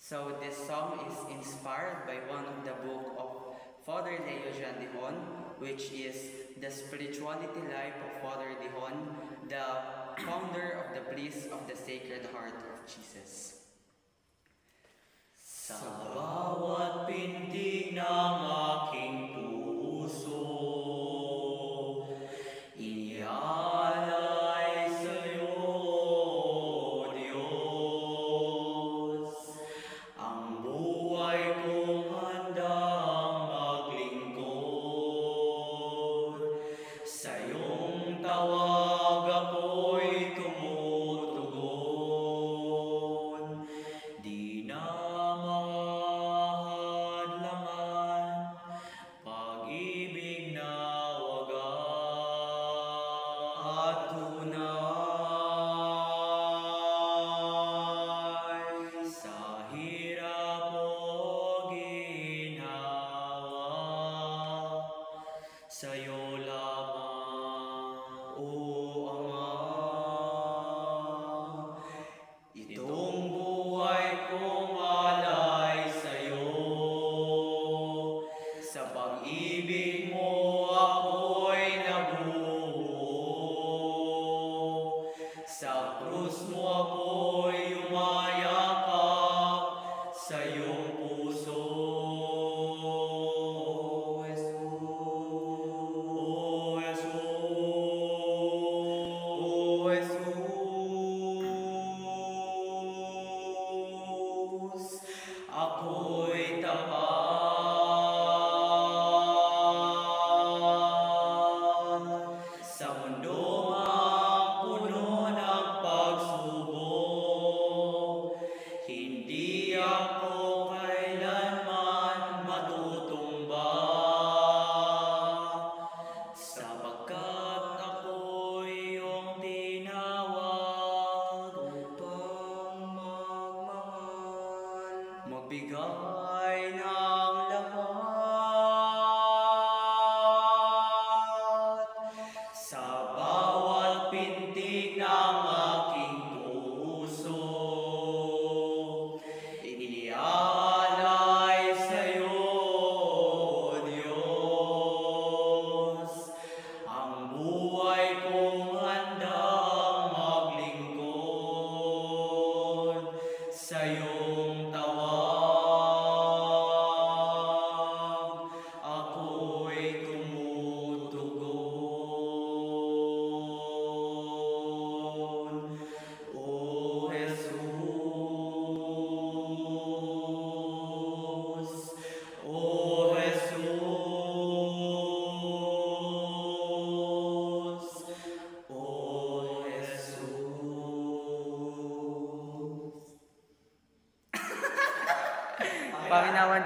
So this song is inspired by one of the book of Father Leo Jean Dihon, which is The Spirituality Life of Father Dihon, the founder of the Bliss of the Sacred Heart of Jesus. Sa bawat pintig ng aking puso, inialay sa'yo, Diyos, ang buhay kong handang maglingkod. Sa iyong tawag ako'y tumutugon, di na pag-ibig na wagas at tunay. Sa hirap o ginhawa, sa'yo lamang, O Ama. Itong buhay kong alay sa'yo, sa pag-ibig mo ako'y nabuo. Sa krus mo ako'y umayakap sa iyong puso. O Jesus, O Jesus, ako'y tapat. Sa mundong puno ng pagsubok, hindi ako kailanman matutumba, sapagkat ako'y iyong tinawag upang magmahal, magbigay ng lahat. Sa bawat pintig ng aking puso, iniaalay sa'yo, Diyos, ang buhay kong handang maglingkod. Sa iyong tawag ako'y tumutugon. O Jesus, O Jesus, O Jesus. Panginawan